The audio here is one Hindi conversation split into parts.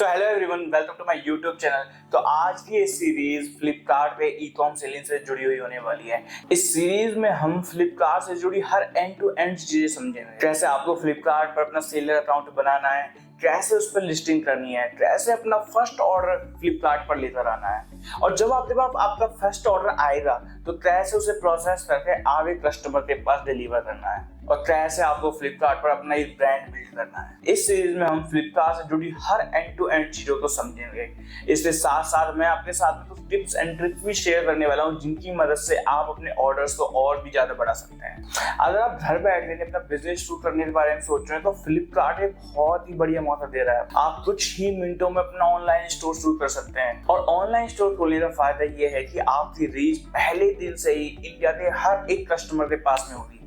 So hello everyone, welcome to my YouTube channel. तो आज की ये सीरीज फ्लिपकार्ट पे ई-कॉम सेलिंग से जुड़ी हुई होने वाली है। इस सीरीज में हम फ्लिपकार्ट से जुड़ी हर एंड टू एंड चीजें समझेंगे। कैसे आपको फ्लिपकार्ट पर अपना सेलर अकाउंट बनाना है, कैसे उस पर लिस्टिंग करनी है, कैसे अपना फर्स्ट ऑर्डर फ्लिपकार्ट पर लेकर आना है, और जब आपके पास आपका फर्स्ट ऑर्डर आएगा तो कैसे उसे प्रोसेस करके आगे कस्टमर के पास डिलीवर करना है, और कैसे आपको फ्लिपकार्ट पर अपना एक ब्रांड बिल्ड करना है। इस सीरीज में हम फ्लिपकार्ट से जुड़ी हर एंड टू एंड चीजों को समझेंगे। इसके साथ साथ मैं अपने साथ में कुछ टिप्स एंड ट्रिक्स भी शेयर करने वाला हूं, जिनकी मदद से आप अपने ऑर्डर्स को और भी ज्यादा बढ़ा सकते हैं। अगर आप घर बैठे अपना बिजनेस शुरू करने के बारे में सोच रहे हैं तो फ्लिपकार्ट एक बहुत ही बढ़िया मौका दे रहा है। आप कुछ ही मिनटों में अपना ऑनलाइन स्टोर शुरू कर सकते हैं, और ऑनलाइन स्टोर खोलने का फायदा ये है कि आपकी रीच पहले दिन से ही इंडिया के हर एक कस्टमर के पास में होगी।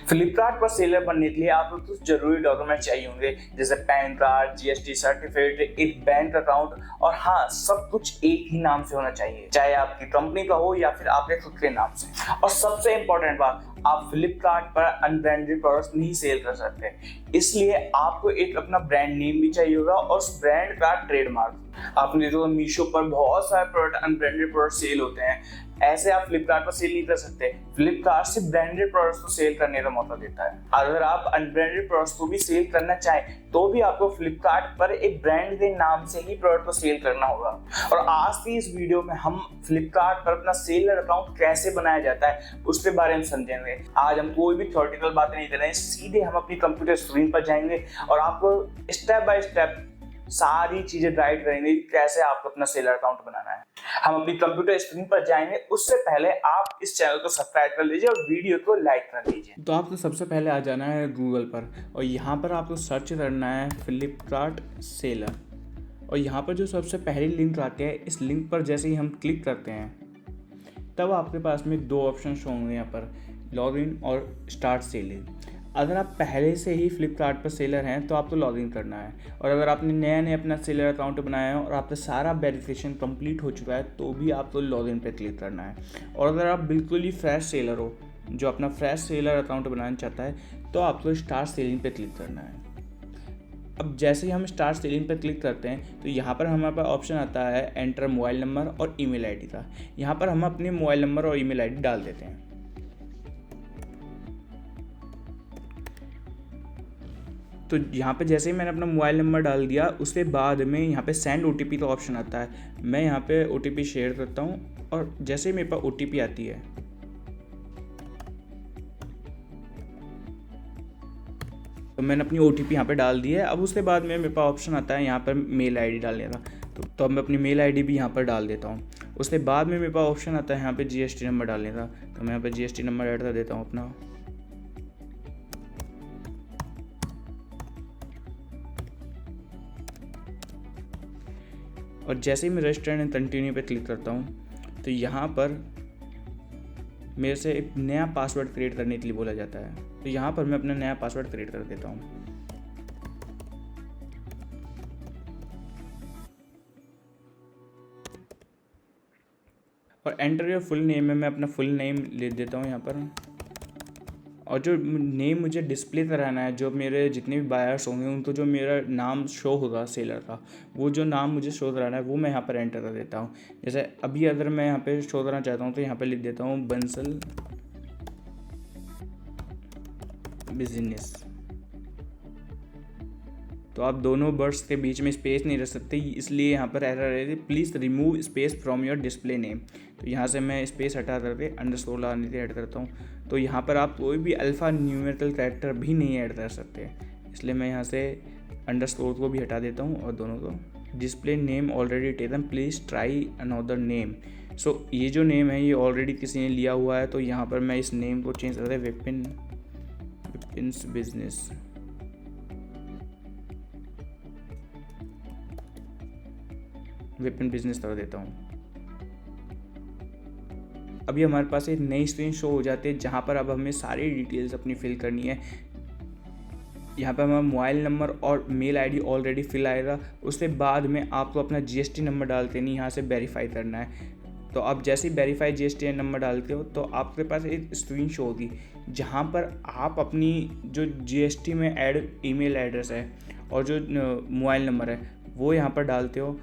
फ्लिपकार्ट पर सेलर बनने के लिए आपको कुछ जरूरी डॉक्यूमेंट चाहिए होंगे, जैसे पैन कार्ड, जीएसटी सर्टिफिकेट, एक बैंक अकाउंट, और हाँ, सब कुछ एक ही नाम से होना चाहिए, चाहे आपकी कंपनी का हो या फिर आपके खुद के नाम से। और सबसे इंपॉर्टेंट बात, आप फ्लिपकार्ट पर अनब्रांडेड प्रोडक्ट्स नहीं सेल कर सकते, इसलिए आपको एक अपना ब्रांड नेम भी चाहिए होगा और उस ब्रांड का ट्रेडमार्क। आपने देखो मीशो पर बहुत सारे प्रोडक्ट अनब्रांडेड प्रोडक्ट सेल होते हैं, ऐसे आप फ्लिपकार्ट पर सेल नहीं कर सकते। फ्लिपकार्ट से ब्रांडेड प्रोडक्ट्स को सेल करने का मौका देता है। अगर आप अनब्रांडेड प्रोडक्ट्स को भी सेल करना चाहें तो भी आपको फ्लिपकार्ट पर एक ब्रांड के नाम से ही प्रोडक्ट को सेल करना होगा। और आज की इस वीडियो में हम फ्लिपकार्ट पर अपना सेलर अकाउंट कैसे बनाया जाता है उसके बारे में समझेंगे। आज हम कोई भी थ्योरेटिकल बातें नहीं करेंगे, सीधे हम अपनी कंप्यूटर स्क्रीन पर जाएंगे और आपको स्टेप बाय स्टेप सारी चीजें गाइड करेंगे कि कैसे आपको अपना सेलर अकाउंट बनाना है। हम अपनी कंप्यूटर स्क्रीन पर जाएंगे, उससे पहले आप इस चैनल को सब्सक्राइब कर लीजिए और वीडियो को लाइक कर लीजिए। तो आपको सबसे पहले आ जाना है गूगल पर, और यहाँ पर आपको सर्च करना है फ्लिपकार्ट सेलर, और यहाँ पर जो सबसे पहली लिंक आती है, इस लिंक पर जैसे ही हम क्लिक करते हैं तब आपके पास में दो ऑप्शन होंगे यहाँ पर, लॉग इन और स्टार्ट सेलिंग। अगर आप पहले से ही फ्लिपकार्ट पर सेलर हैं तो आपको लॉगिन करना है, और अगर आपने नया अपना सेलर अकाउंट बनाया है और आपका सारा वेरिफिकेशन कंप्लीट हो चुका है तो भी आपको लॉगिन पे क्लिक करना है। और अगर आप बिल्कुल ही फ्रेश सेलर हो जो अपना फ्रेश सेलर अकाउंट बनाना चाहता है तो आपको स्टार्ट सेलिंग पे क्लिक करना है। अब जैसे ही हम स्टार्ट सेलिंग पर क्लिक करते हैं तो यहाँ पर हमारे पास ऑप्शन आता है एंटर मोबाइल नंबर और ईमेल आईडी का। यहाँ पर हम अपने मोबाइल नंबर और ईमेल आईडी डाल देते हैं। तो यहाँ पे जैसे ही मैंने अपना मोबाइल नंबर डाल दिया, उसके बाद में यहाँ पे सेंड ओटीपी का ऑप्शन आता है। मैं यहाँ पे ओटीपी शेयर करता हूँ, और जैसे ही मेरे पास ओटीपी आती है तो मैंने अपनी ओटीपी यहाँ पे डाल दी है। अब उसके बाद में मेरे पास ऑप्शन आता है यहाँ पर मेल आईडी डालने का, तो अब मैं अपनी मेल आईडी भी यहाँ पर डाल देता हूँ। उसके बाद में मेरे पास ऑप्शन आता है यहाँ पर जीएसटी नंबर डालने का, तो मैं यहाँ पर जीएसटी नंबर ऐड कर देता हूँ अपना। और जैसे ही मैं रजिस्टर एंड कंटिन्यू पे क्लिक करता हूँ तो यहाँ पर मेरे से एक नया पासवर्ड क्रिएट करने के लिए बोला जाता है, तो यहाँ पर मैं अपना नया पासवर्ड क्रिएट कर देता हूँ। और एंटर योर फुल नेम में मैं अपना फुल नेम ले देता हूँ यहाँ पर, और जो नेम मुझे डिस्प्ले कराना है, जो मेरे जितने भी बायर्स होंगे उनको जो मेरा नाम शो होगा सेलर का, वो जो नाम मुझे शो कराना है वो मैं यहाँ पर एंटर कर देता हूँ। जैसे अभी अगर मैं यहाँ पे शो करना चाहता हूँ तो यहाँ पे लिख देता हूँ बंसल बिजनेस। तो आप दोनों वर्ड्स के बीच में स्पेस नहीं रख सकते, इसलिए यहाँ पर एरर है, please remove space from your display name. तो यहाँ से मैं स्पेस हटा करके अंडरस्कोर लगाने के ऐड करता हूँ। तो यहाँ पर आप कोई भी अल्फ़ा न्यूमेरिकल कैरेक्टर भी नहीं ऐड कर सकते, इसलिए मैं यहाँ से अंडरस्कोर को भी हटा देता हूँ और दोनों को। Display name already taken, please try another name. So ये जो नेम है ये ऑलरेडी किसी ने लिया हुआ है, तो यहाँ पर मैं इस नेम को चेंज करते हैं विपिन्स बिजनेस। विपिन बिजनेस कर देता हूँ। अभी हमारे पास एक नई स्क्रीन शो हो जाती है जहाँ पर अब हमें सारी डिटेल्स अपनी फिल करनी है। यहाँ पर हमारा मोबाइल नंबर और मेल आईडी ऑलरेडी फिल आएगा। उसके बाद में आपको अपना जीएसटी नंबर डालते नहीं, यहाँ से वेरीफाई करना है। तो आप जैसे ही वेरीफाई जीएसटी नंबर डालते हो तो आपके पास एक स्क्रीन शो होगी जहाँ पर आप अपनी जो जीएसटी में ऐड ईमेल एड्रेस है और जो मोबाइल नंबर है वो यहाँ पर डालते हो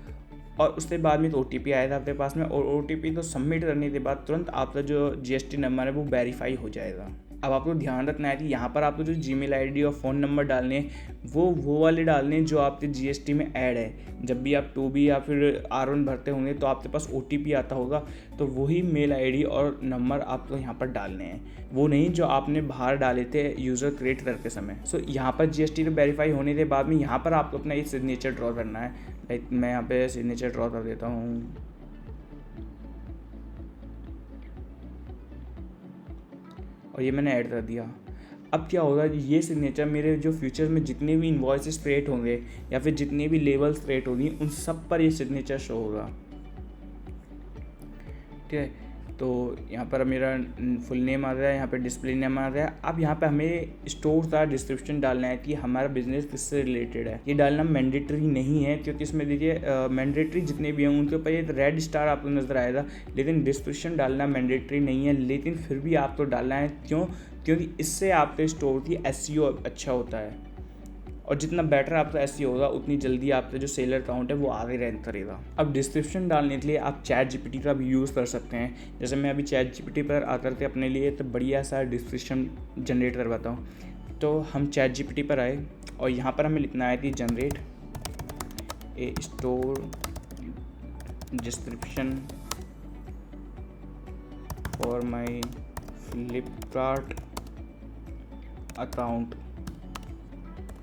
और उसके बाद में तो OTP आया था आपके पास में, और OTP को सबमिट करने के बाद तुरंत आपका जो GST नंबर है वो वेरीफाई हो जाएगा। अब आपको ध्यान रखना है कि यहाँ पर आपको जो जीमेल ID और फ़ोन नंबर डालने हैं वो वाले डालने हैं जो आपके GST में ऐड है। जब भी आप 2B या फिर R1 भरते होंगे तो आपके पास OTP आता होगा, तो वही मेल ID और नंबर आपको यहाँ पर डालने हैं, वो नहीं जो आपने बाहर डाले थे यूज़र क्रिएट करते समय। सो यहाँ पर GST तो वेरीफाई होने के बाद में यहाँ पर आपको अपना एक सिग्नेचर ड्रॉ करना है। लाइक मैं यहाँ पे सिग्नेचर ड्रॉ कर देता हूँ। और ये मैंने ऐड कर दिया। अब क्या होगा, ये सिग्नेचर मेरे जो फ्यूचर में जितने भी इन्वॉइसेस क्रिएट होंगे या फिर जितने भी लेबल्स क्रिएट होंगी उन सब पर ये सिग्नेचर शो होगा। ठीक है, तो यहाँ पर मेरा फुल नेम आ गया, यहाँ पे डिस्प्ले नेम आ गया। अब यहाँ पे हमें स्टोर का डिस्क्रिप्शन डालना है कि हमारा बिजनेस किससे रिलेटेड है। ये डालना मैंडेटरी नहीं है, क्योंकि इसमें देखिए मैंडेटरी जितने भी हैं उनके ऊपर ये रेड स्टार आपको नज़र आएगा, लेकिन डिस्क्रिप्शन डालना मैंडेटरी नहीं है। लेकिन फिर भी आपको डालना है, क्योंकि इससे आपके स्टोर की SEO अच्छा होता है, और जितना बेटर आपका SEO होगा उतनी जल्दी आपका जो सेलर काउंट है वो आगे रैंक करेगा। अब डिस्क्रिप्शन डालने के लिए आप ChatGPT का भी यूज़ कर सकते हैं। जैसे मैं अभी ChatGPT पर आकर के अपने लिए तो बढ़िया सा डिस्क्रिप्शन जनरेट करवाता हूँ। तो हम ChatGPT पर आए और यहाँ पर हमें लिखना है कि generate a store description for my Flipkart account.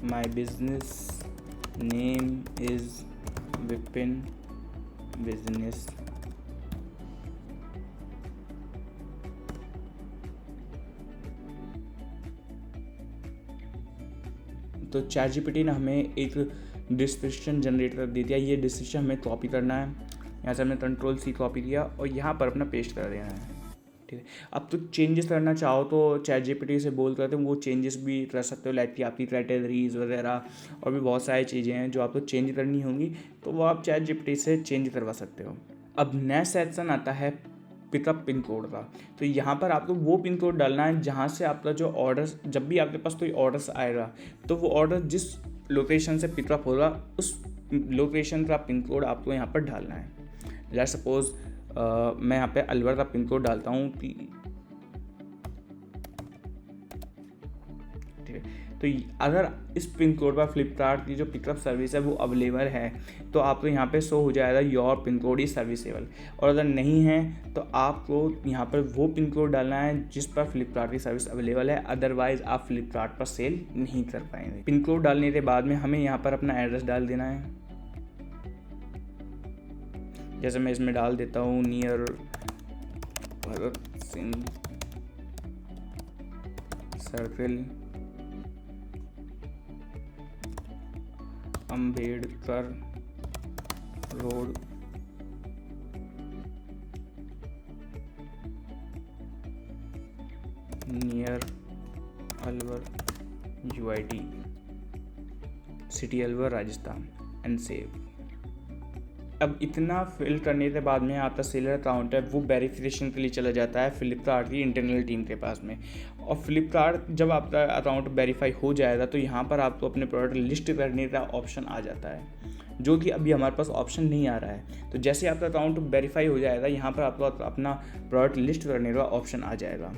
My business name is Vipin Business। तो ChatGPT ने हमें एक डिस्क्रिप्शन जनरेट कर दी दिया। ये डिस्क्रिप्शन हमें कॉपी करना है। यहाँ से हमने Ctrl+C कॉपी किया और यहाँ पर अपना पेस्ट कर देना है। ठीक है, अब तो चेंजेस करना चाहो तो ChatGPT से बोल करते वो चेंजेस भी कर सकते हो, लाइक कि आपकी कैटेगरीज वगैरह और भी बहुत सारी चीज़ें हैं जो आपको चेंज करनी होंगी, तो वो आप ChatGPT से चेंज करवा सकते हो। अब नेक्स्ट सेक्शन आता है पिकअप पिन कोड का। तो यहाँ पर आपको वो पिन कोड डालना है जहाँ से आपका जो ऑर्डर्स, जब भी आपके पास कोई ऑर्डर्स आएगा तो वो ऑर्डर जिस लोकेशन से पिकअप होगा उस लोकेशन का पिन कोड आपको यहाँ पर डालना है। लेट्स सपोज मैं यहाँ पे अलवर का पिन कोड डालता हूँ। ठीक है, तो अगर इस पिन कोड पर फ्लिपकार्ट की जो पिकअप सर्विस है वो अवेलेबल है तो आपको यहाँ पे शो हो जाएगा your pin code is serviceable, और अगर नहीं है तो आपको यहाँ पर वो पिन कोड डालना है जिस पर फ्लिपकार्ट की सर्विस अवेलेबल है, अदरवाइज आप फ्लिपकार्ट पर सेल नहीं कर पाएंगे। पिन कोड डालने के बाद में हमें यहाँ पर अपना एड्रेस डाल देना है। जैसे मैं इसमें डाल देता हूँ near Bhagat Singh circle, Ambedkar road, near Alwar UID, city Alwar Rajasthan, and save. अब इतना फिल करने के बाद में आपका सेलर अकाउंट है वो वेरिफिकेशन के लिए चला जाता है फ्लिपकार्ट की इंटरनल टीम के पास में। और फ्लिपकार्ट जब आपका अकाउंट वेरीफाई हो जाएगा तो यहाँ पर आपको अपने प्रोडक्ट लिस्ट करने का ऑप्शन आ जाता है, जो कि अभी हमारे पास ऑप्शन नहीं आ रहा है। तो जैसे आपका अकाउंट वेरीफाई हो जाएगा यहाँ पर आपको अपना प्रोडक्ट लिस्ट करने का ऑप्शन आ जाएगा।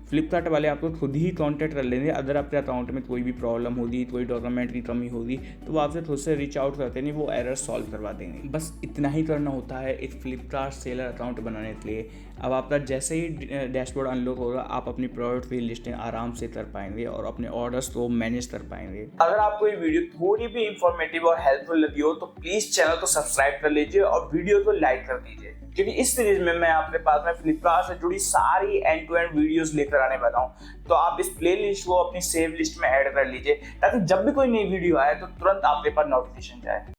फ्लिपकार्ट वाले आपको खुद ही कांटेक्ट कर लेंगे। अगर आपके अकाउंट में कोई भी प्रॉब्लम होगी, कोई डॉक्यूमेंट की कमी होगी तो वो आपसे खुद से रीच आउट करते नहीं, वो एरर सॉल्व करवा देंगे। बस इतना ही करना होता है एक फ्लिपकार्ट सेलर अकाउंट बनाने के लिए। अब आपका जैसे ही डैशबोर्ड अनलॉक होगा आप अपनी प्रोडक्ट की लिस्टिंग आराम से कर पाएंगे और अपने ऑर्डर्स को मैनेज कर पाएंगे। अगर आपको ये वीडियो थोड़ी भी इंफॉर्मेटिव और हेल्पफुल लगी हो तो प्लीज चैनल को सब्सक्राइब कर लीजिए और वीडियो को लाइक कर दीजिए, क्योंकि इस सीरीज में मैं आपके पास में फ्लिपकार्ट से जुड़ी सारी एंड टू एंड वीडियोस लेकर आने वाला हूं। तो आप इस प्लेलिस्ट को अपनी सेव लिस्ट में ऐड कर लीजिए ताकि जब भी कोई नई वीडियो आए तो तुरंत आपके पास नोटिफिकेशन जाए।